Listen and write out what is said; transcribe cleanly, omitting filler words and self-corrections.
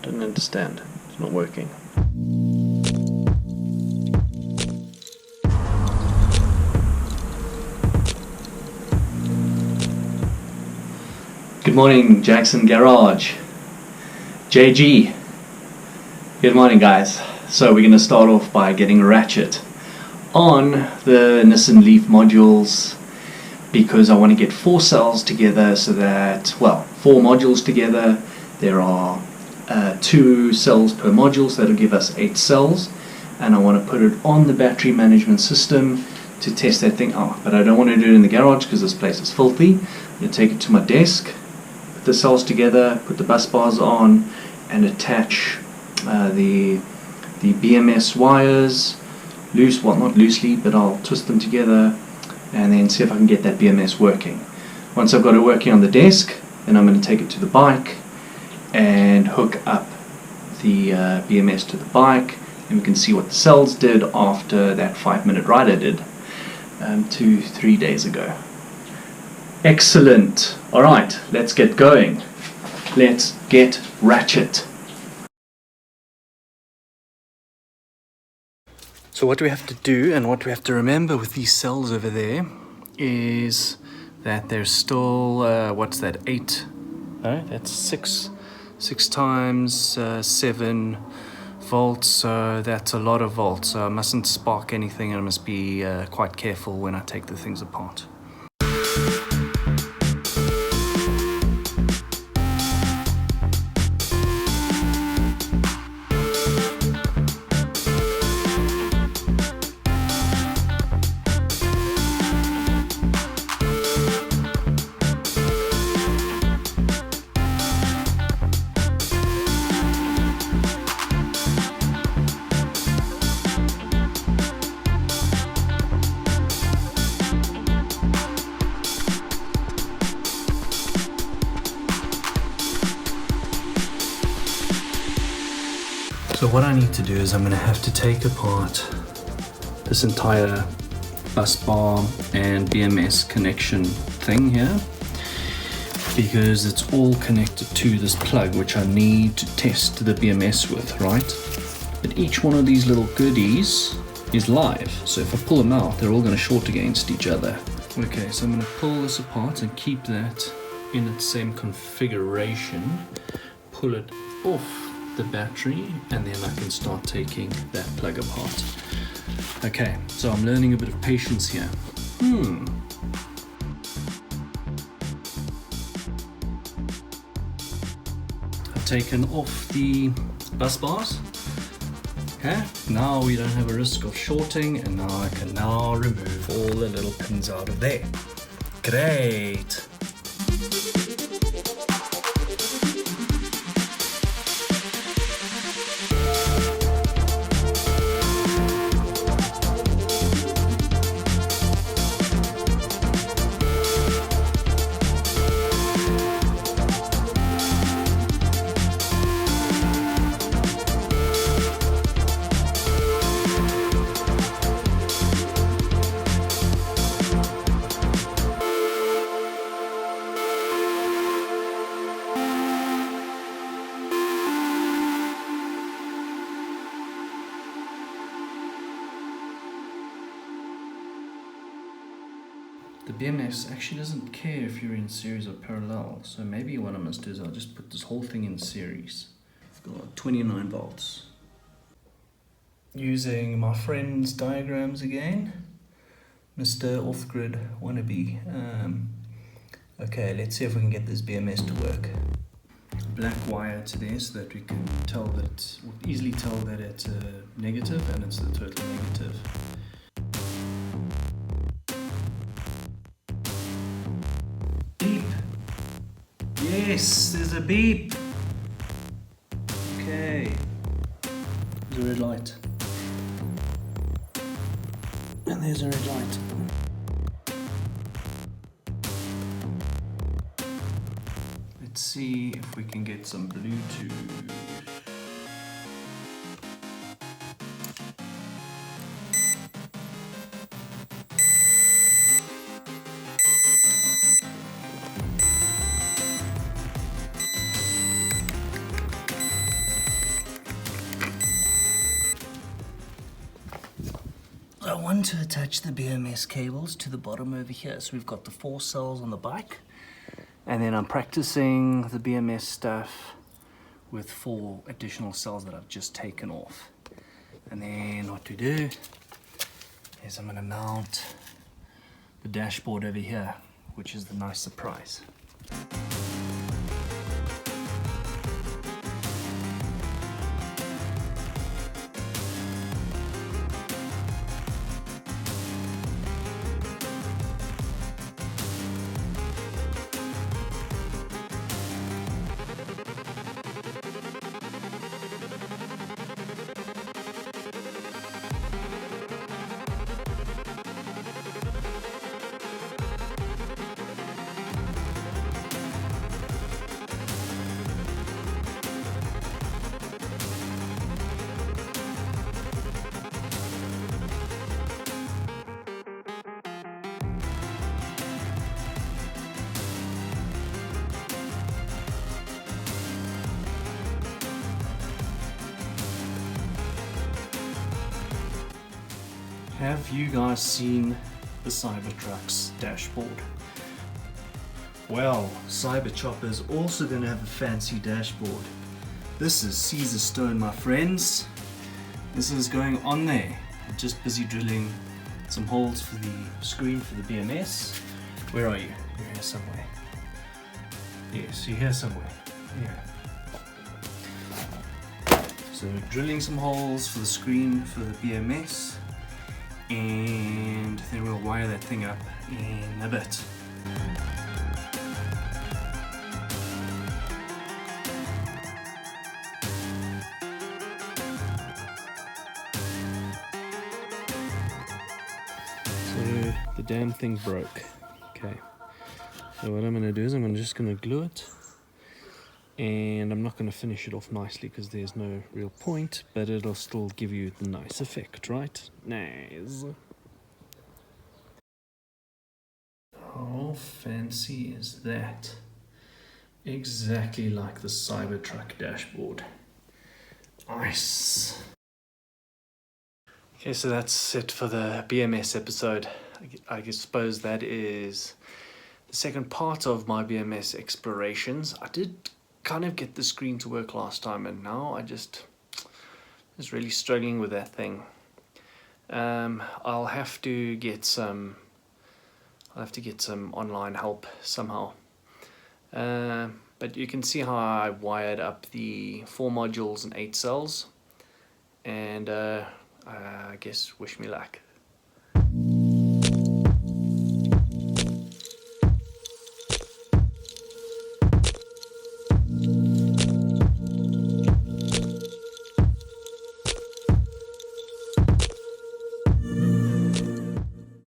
Don't understand. It's not working. Good morning, Jackson Garage. JG. Good morning, guys. So we're going to start off by getting a ratchet on the Nissan Leaf modules, because I want to get 4 cells together so that, well, 4 modules together. There are 2 cells per module, so that'll give us 8 cells, and I want to put it on the battery management system to test that thing out. But I don't want to do it in the garage because this place is filthy. I'm going to take it to my desk, put the cells together, put the bus bars on, and attach the BMS wires, loose, well, not loosely, but I'll twist them together and then see if I can get that BMS working. Once I've got it working on the desk, then I'm going to take it to the bike and hook up the BMS to the bike, and we can see what the cells did after that 5-minute ride I did 2-3 days ago. Excellent. Alright, let's get going. Let's get ratchet. So what we have to do and what we have to remember with these cells over there is that there's still, what's that, 8, no, that's 6 times 7 volts, so that's a lot of volts. So I mustn't spark anything, and I must be quite careful when I take the things apart. So what I need to do is I'm going to have to take apart this entire bus bar and BMS connection thing here, because it's all connected to this plug which I need to test the BMS with, right? But each one of these little goodies is live, so if I pull them out, they're all going to short against each other. Okay, so I'm going to pull this apart and keep that in its same configuration, pull it off the battery, and then I can start taking that plug apart. Okay, so I'm learning a bit of patience here. I've taken off the bus bars. Okay, now we don't have a risk of shorting, and now I can now remove all the little pins out of there. Great! The BMS actually doesn't care if you're in series or parallel, so maybe what I must do is I'll just put this whole thing in series. I've got 29 volts. Using my friend's diagrams again, Mr. Off-Grid wannabe. Okay, let's see if we can get this BMS to work. Black wire to there so that we can tell that, easily tell that it's a negative and it's the total negative. Yes, there's a beep. Okay. There's a red light. And there's a red light. Let's see if we can get some Bluetooth. want to attach the BMS cables to the bottom over here. So we've got the 4 cells on the bike, and then I'm practicing the BMS stuff with 4 additional cells that I've just taken off. And then what to do is I'm going to mount the dashboard over here, which is the nice surprise. Have you guys seen the Cybertruck's dashboard? Well, Cyberchopper is also going to have a fancy dashboard. This is Caesar stone, my friends. This is going on there. I'm just busy drilling some holes for the screen for the BMS. Where are you? You're here somewhere. Yes, you're here somewhere. Yeah. So drilling some holes for the screen for the BMS, and then we'll wire that thing up in a bit. So the damn thing broke. Okay. So what I'm going to do is I'm just going to glue it. And I'm not going to finish it off nicely because there's no real point, but it'll still give you the nice effect, right? Nice. How fancy is that? Exactly like the Cybertruck dashboard. Nice. Okay, so that's it for the BMS episode. I suppose that is the second part of my BMS explorations. I did kind of get the screen to work last time, and now I just really struggling with that thing. I'll have to get some online help somehow. But you can see how I wired up the 4 modules and 8 cells, and I guess wish me luck.